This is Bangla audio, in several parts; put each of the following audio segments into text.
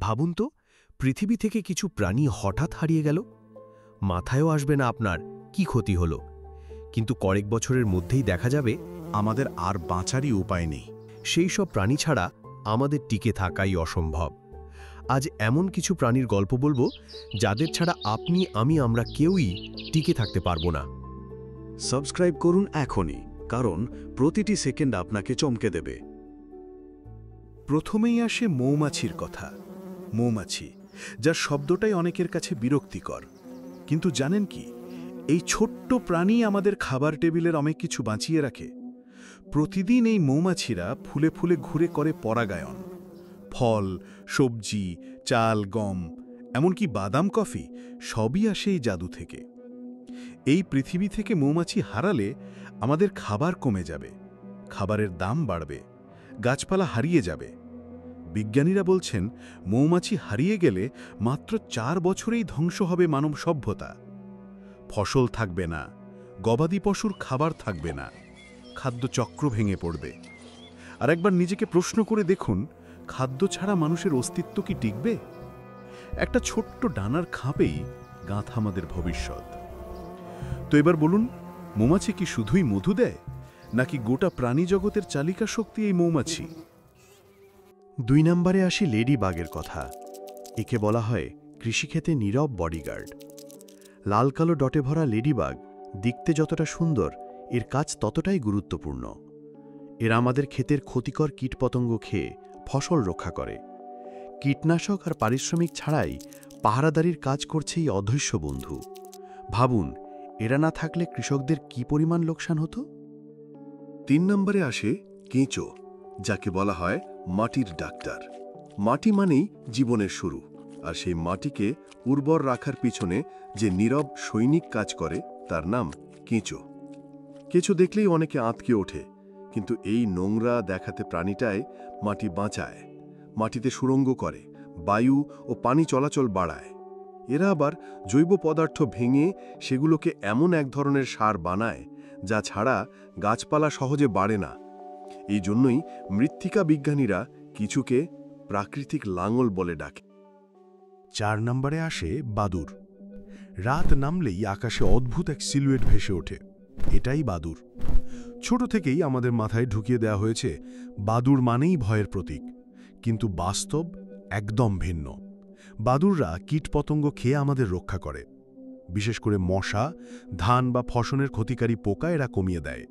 ভাবুন তো, পৃথিবী থেকে কিছু প্রাণী হঠাৎ হারিয়ে গেল। মাথায়ও আসবে না আপনার কি ক্ষতি হলো, কিন্তু কয়েক বছরের মধ্যেই দেখা যাবে আমাদের আর বাঁচারই উপায় নেই। সেই সব প্রাণী ছাড়া আমাদের টিকে থাকাই অসম্ভব। আজ এমন কিছু প্রাণীর গল্প বলবো যাদের ছাড়া আপনি, আমরা কেউই টিকে থাকতে পারবো না। সাবস্ক্রাইব করুন এখনই, কারণ প্রতিটি সেকেন্ড আপনাকে চমকে দেবে। প্রথমেই আসে মৌমাছির কথা। মৌমাছি, যার শব্দটাই অনেকের কাছে বিরক্তিকর, কিন্তু জানেন কি, এই ছোট্ট প্রাণী আমাদের খাবার টেবিলের অনেক কিছু বাঁচিয়ে রাখে। প্রতিদিন এই মৌমাছিরা ফুলে ফুলে ঘুরে করে পরাগায়ন। ফল, সবজি, চাল, গম, এমনকি বাদাম, কফি সবই আসে এই জাদু থেকে। এই পৃথিবী থেকে মৌমাছি হারালে আমাদের খাবার কমে যাবে, খাবারের দাম বাড়বে, গাছপালা হারিয়ে যাবে। বিজ্ঞানীরা বলছেন, মৌমাছি হারিয়ে গেলে মাত্র 4 বছরেই ধ্বংস হবে মানব সভ্যতা। ফসল থাকবে না, গবাদি পশুর খাবার থাকবে না, খাদ্যচক্র ভেঙে পড়বে। আর একবার নিজেকে প্রশ্ন করে দেখুন, খাদ্য ছাড়া মানুষের অস্তিত্ব কি টিকবে? একটা ছোট্ট ডানার খাপেই গাঁথা আমাদের ভবিষ্যৎ। তো এবার বলুন, মৌমাছি কি শুধুই মধু দেয়, নাকি গোটা প্রাণী জগতের চালিকা শক্তি এই মৌমাছি? 2 নম্বরে আসি লেডি বাগের কথা। একে বলা হয় কৃষিক্ষেতে নীরব বডিগার্ড। লাল কালো ডটে ভরা লেডিবাগ দেখতে যতটা সুন্দর, এর কাজ ততটাই গুরুত্বপূর্ণ। এরা আমাদের ক্ষেতের ক্ষতিকর কীটপতঙ্গ খেয়ে ফসল রক্ষা করে। কীটনাশক আর পারিশ্রমিক ছাড়াই পাহারাদারির কাজ করছে এই অদৃশ্য বন্ধু। ভাবুন, এরা না থাকলে কৃষকদের কি পরিমাণ লোকসান হতো। 3 নম্বরে আসে কেঁচো, যাকে বলা হয় মাটির ডাক্তার। মাটি মানেই জীবনের শুরু, আর সেই মাটিকে উর্বর রাখার পিছনে যে নীরব সৈনিক কাজ করে তার নাম কেঁচো। কেঁচো দেখলেই অনেকে আঁতকে ওঠে, কিন্তু এই নোংরা দেখাতে প্রাণীটাই মাটি বাঁচায়, মাটিতে সুড়ঙ্গ করে, বায়ু ও পানি চলাচল বাড়ায়। এরা আবার জৈব পদার্থ ভেঙে সেগুলোকে এমন এক ধরনের সার বানায় যা ছাড়া গাছপালা সহজে বাড়ে না। এই জন্যই মৃত্তিকা বিজ্ঞানীরা কিছুকে প্রাকৃতিক লাঙল বলে ডাকে। 4 নম্বরে আসে বাদুড়। রাত নামলেই আকাশে অদ্ভুত এক সিলুয়েট ভেসে ওঠে, এটাই বাদুড়। ছোট থেকেই আমাদের মাথায় ঢুকিয়ে দেওয়া হয়েছে বাদুড় মানেই ভয়ের প্রতীক, কিন্তু বাস্তব একদম ভিন্ন। বাদুড়রা কীটপতঙ্গ খেয়ে আমাদের রক্ষা করে। বিশেষ করে মশা, ধান বা ফসলের ক্ষতিকারী পোকা এরা কমিয়ে দেয়।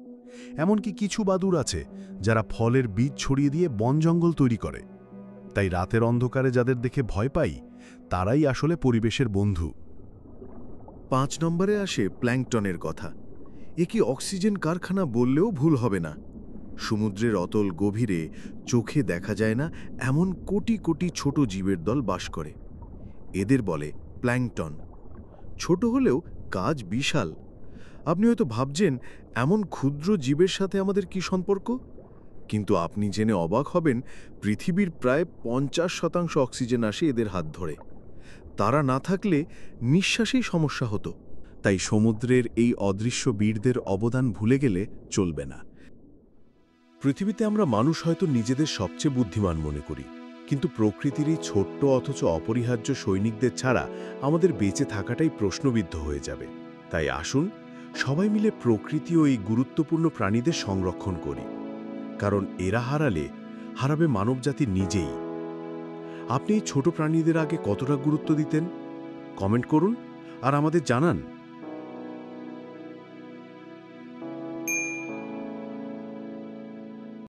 এমনকি কিছু বাদুড় আছে যারা ফলের বীজ ছড়িয়ে দিয়ে বন জঙ্গল তৈরি করে। তাই রাতের অন্ধকারে যাদের দেখে ভয় পাই, তারাই আসলে পরিবেশের বন্ধু। 5 নম্বরে আসে প্ল্যাঙ্কটনের কথা। একে অক্সিজেন কারখানা বললেও ভুল হবে না। সমুদ্রের অতল গভীরে চোখে দেখা যায় না এমন কোটি কোটি ছোট জীবের দল বাস করে। এদের বলে প্ল্যাঙ্কটন। ছোট হলেও কাজ বিশাল। আপনি হয়তো ভাবছেন, এমন ক্ষুদ্র জীবের সাথে আমাদের কি সম্পর্ক? কিন্তু আপনি জেনে অবাক হবেন, পৃথিবীর প্রায় 50% অক্সিজেন আসে এদের হাত ধরে। তারা না থাকলে নিঃশ্বাসেই সমস্যা হতো। তাই সমুদ্রের এই অদৃশ্য বীরদের অবদান ভুলে গেলে চলবে না। পৃথিবীতে আমরা মানুষ হয়তো নিজেদের সবচেয়ে বুদ্ধিমান মনে করি, কিন্তু প্রকৃতির এই ছোট্ট অথচ অপরিহার্য সৈনিকদের ছাড়া আমাদের বেঁচে থাকাটাই প্রশ্নবিদ্ধ হয়ে যাবে। তাই আসুন সবাই মিলে প্রকৃতি ও এই গুরুত্বপূর্ণ প্রাণীদের সংরক্ষণ করি, কারণ এরা হারালে হারাবে মানবজাতি নিজেই। আপনি এই ছোট প্রাণীদের আগে কতটা গুরুত্ব দিতেন? কমেন্ট করুন আর আমাদের জানান।